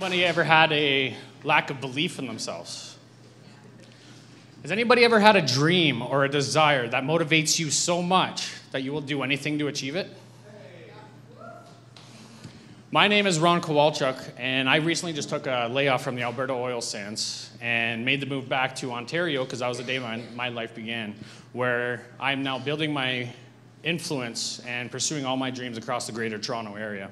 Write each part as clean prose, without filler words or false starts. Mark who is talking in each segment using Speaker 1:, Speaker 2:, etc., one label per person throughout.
Speaker 1: anybody ever had a lack of belief in themselves? Has anybody ever had a dream or a desire that motivates you so much that you will do anything to achieve it? My name is Kowalczyk, and I recently just took a layoff from the Alberta oil sands and made the move back to Ontario because that was the day my life began, where I'm now building my influence and pursuing all my dreams across the Greater Toronto area.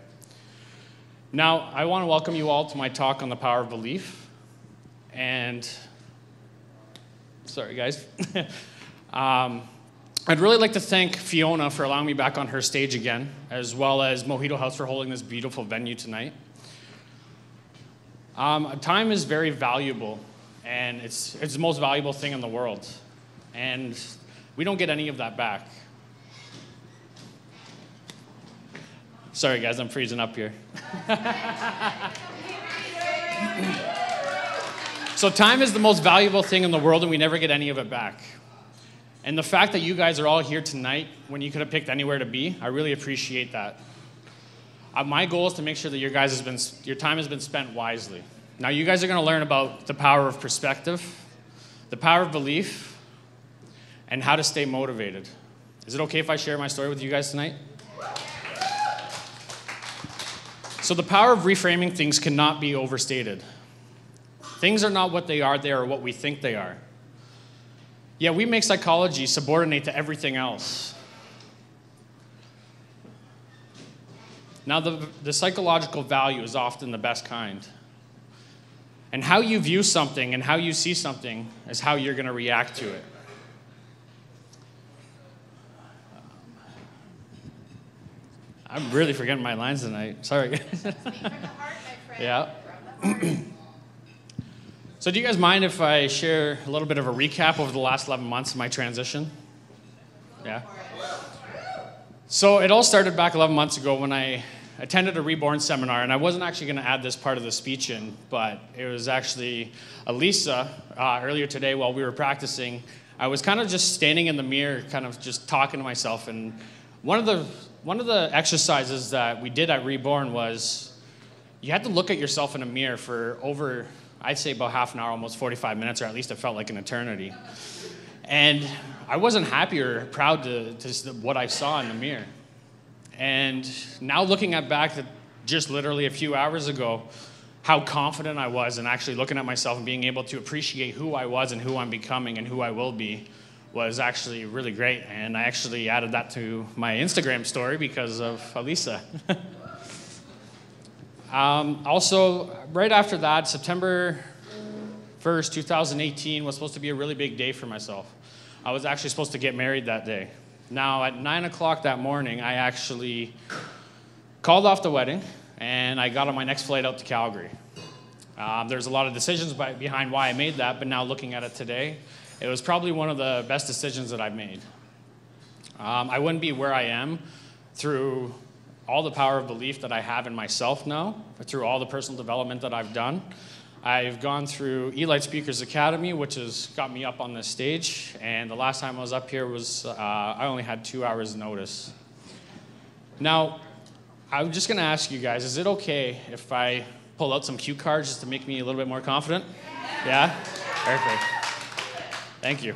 Speaker 1: Now, I want to welcome you all to my talk on the power of belief. And, sorry guys. I'd really like to thank Fiona for allowing me back on her stage again, as well as Mojito House for holding this beautiful venue tonight. Time is very valuable, and it's the most valuable thing in the world. And we don't get any of that back. Sorry guys, I'm freezing up here. So time is the most valuable thing in the world, and we never get any of it back. And the fact that you guys are all here tonight when you could have picked anywhere to be, I really appreciate that. My goal is to make sure that your time has been spent wisely. Now you guys are going to learn about the power of perspective, the power of belief, and how to stay motivated. Is it okay if I share my story with you guys tonight? So the power of reframing things cannot be overstated. Things are not what they are what we think they are. Yeah, we make psychology subordinate to everything else. Now, the psychological value is often the best kind. And how you view something and how you see something is how you're going to react to it. I'm really forgetting my lines tonight. Sorry.
Speaker 2: Speak from the heart, my friend.
Speaker 1: Yeah.
Speaker 2: From the heart.
Speaker 1: So do you guys mind if I share a little bit of a recap over the last 11 months of my transition? Yeah. So it all started back 11 months ago when I attended a Reborn seminar, and I wasn't actually going to add this part of the speech in, but it was actually Elisa earlier today while we were practicing. I was kind of just standing in the mirror, kind of just talking to myself, and one of the exercises that we did at Reborn was you had to look at yourself in a mirror for over, I'd say about half an hour, almost 45 minutes, or at least it felt like an eternity. And I wasn't happy or proud to what I saw in the mirror. And now looking back at just literally a few hours ago, how confident I was in actually looking at myself and being able to appreciate who I was and who I'm becoming and who I will be was actually really great. And I actually added that to my Instagram story because of Elisa. Also, right after that, September 1st, 2018 was supposed to be a really big day for myself. I was actually supposed to get married that day. Now, at 9 o'clock that morning, I actually called off the wedding, and I got on my next flight out to Calgary. There's a lot of decisions behind why I made that, but now looking at it today, it was probably one of the best decisions that I've made. I wouldn't be where I am through all the power of belief that I have in myself now, through all the personal development that I've done. I've gone through Elite Speakers Academy, which has got me up on this stage, and the last time I was up here was, I only had 2 hours notice. Now, I'm just gonna ask you guys, is it okay if I pull out some cue cards just to make me a little bit more confident? Yeah? Perfect. Thank you.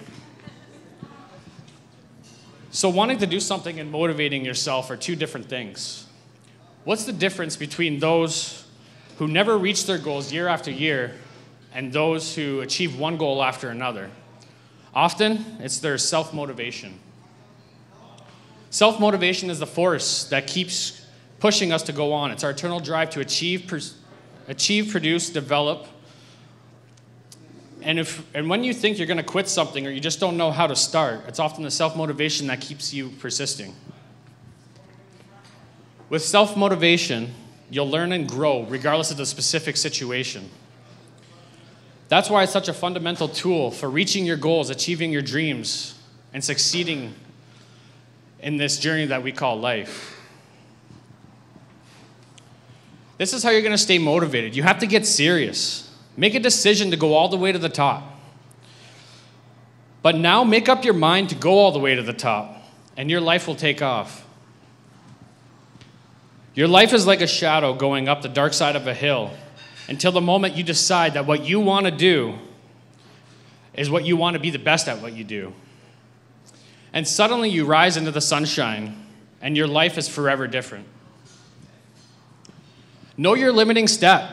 Speaker 1: So wanting to do something and motivating yourself are two different things. What's the difference between those who never reach their goals year after year and those who achieve one goal after another? Often, it's their self-motivation. Self-motivation is the force that keeps pushing us to go on. It's our eternal drive to achieve, produce, develop. And when you think you're going to quit something or you just don't know how to start, it's often the self-motivation that keeps you persisting. With self-motivation, you'll learn and grow regardless of the specific situation. That's why it's such a fundamental tool for reaching your goals, achieving your dreams, and succeeding in this journey that we call life. This is how you're going to stay motivated. You have to get serious. Make a decision to go all the way to the top. But now make up your mind to go all the way to the top, and your life will take off. Your life is like a shadow going up the dark side of a hill, until the moment you decide that what you want to do is what you want to be the best at what you do. And suddenly you rise into the sunshine, and your life is forever different. Know your limiting step.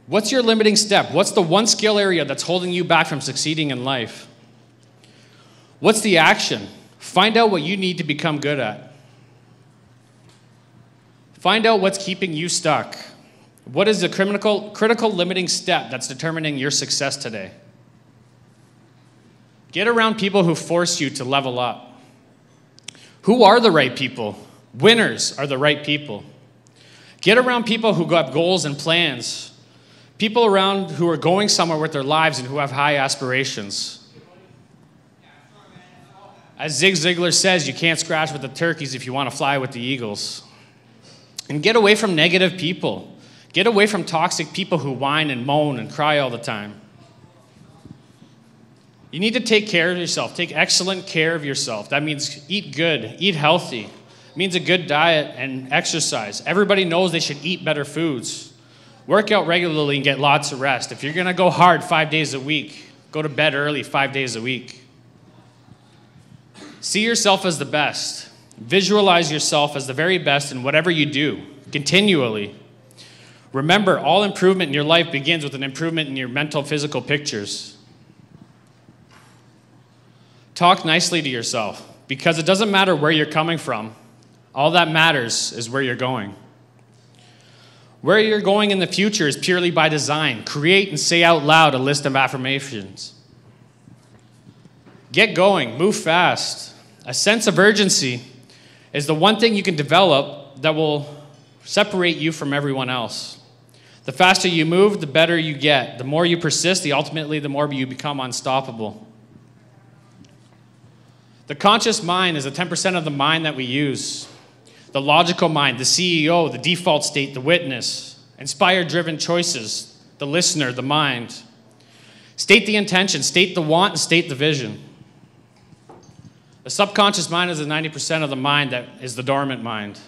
Speaker 1: What's your limiting step? What's the one skill area that's holding you back from succeeding in life? What's the action? Find out what you need to become good at. Find out what's keeping you stuck. What is the critical limiting step that's determining your success today? Get around people who force you to level up. Who are the right people? Winners are the right people. Get around people who have goals and plans. People around who are going somewhere with their lives and who have high aspirations. As Zig Ziglar says, you can't scratch with the turkeys if you want to fly with the eagles. And get away from negative people. Get away from toxic people who whine and moan and cry all the time. You need to take care of yourself. Take excellent care of yourself. That means eat good, eat healthy. It means a good diet and exercise. Everybody knows they should eat better foods. Work out regularly and get lots of rest. If you're going to go hard 5 days a week, go to bed early 5 days a week. See yourself as the best. Visualize yourself as the very best in whatever you do, continually. Remember, all improvement in your life begins with an improvement in your mental, physical pictures. Talk nicely to yourself, because it doesn't matter where you're coming from. All that matters is where you're going. Where you're going in the future is purely by design. Create and say out loud a list of affirmations. Get going, move fast. A sense of urgency is the one thing you can develop that will separate you from everyone else. The faster you move, the better you get. The more you persist, ultimately the more you become unstoppable. The conscious mind is the 10% of the mind that we use. The logical mind, the CEO, the default state, the witness. Inspired-driven choices, the listener, the mind. State the intention, state the want, and state the vision. The subconscious mind is the 90% of the mind that is the dormant mind.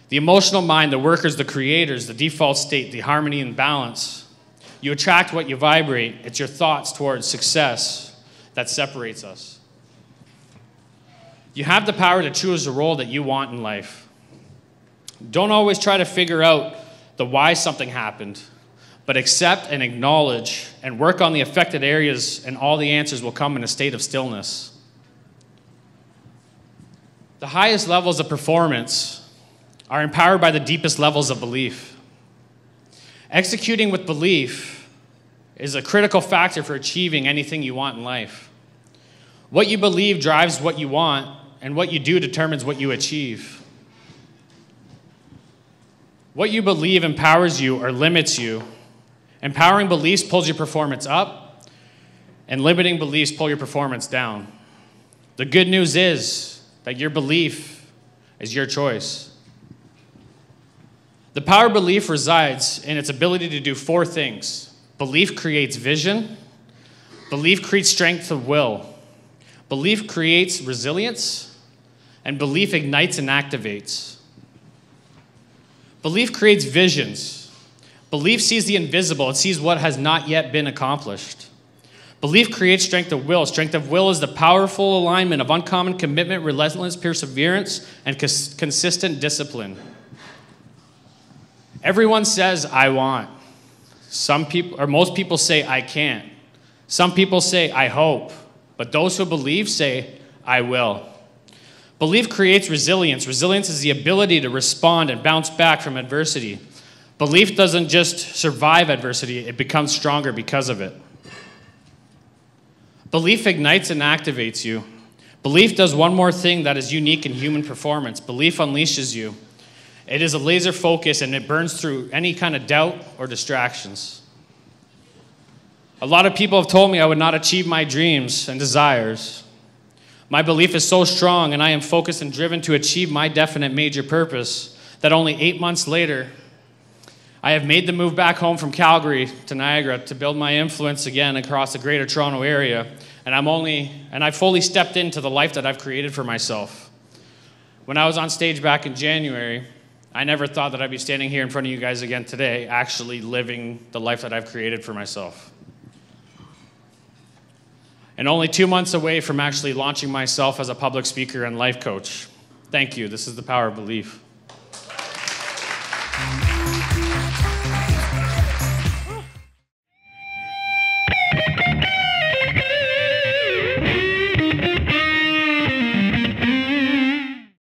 Speaker 1: The emotional mind, the workers, the creators, the default state, the harmony and balance. You attract what you vibrate. It's your thoughts towards success that separates us. You have the power to choose the role that you want in life. Don't always try to figure out the why something happened, but accept and acknowledge and work on the affected areas, and all the answers will come in a state of stillness. The highest levels of performance are empowered by the deepest levels of belief. Executing with belief is a critical factor for achieving anything you want in life. What you believe drives what you want, and what you do determines what you achieve. What you believe empowers you or limits you. Empowering beliefs pulls your performance up, and limiting beliefs pull your performance down. The good news is that your belief is your choice. The power of belief resides in its ability to do 4 things. Belief creates vision. Belief creates strength of will. Belief creates resilience. And belief ignites and activates. Belief creates visions. Belief sees the invisible. It sees what has not yet been accomplished. Belief creates strength of will. Strength of will is the powerful alignment of uncommon commitment, relentless perseverance, and consistent discipline. Everyone says, I want. Some people, or most people say, I can't. Some people say, I hope. But those who believe say, I will. Belief creates resilience. Resilience is the ability to respond and bounce back from adversity. Belief doesn't just survive adversity, it becomes stronger because of it. Belief ignites and activates you. Belief does one more thing that is unique in human performance. Belief unleashes you. It is a laser focus, and it burns through any kind of doubt or distractions. A lot of people have told me I would not achieve my dreams and desires. My belief is so strong, and I am focused and driven to achieve my definite major purpose, that only 8 months later, I have made the move back home from Calgary to Niagara to build my influence again across the greater Toronto area, and I fully stepped into the life that I've created for myself. When I was on stage back in January, I never thought that I'd be standing here in front of you guys again today, actually living the life that I've created for myself. And only 2 months away from actually launching myself as a public speaker and life coach. Thank you. This is the power of belief.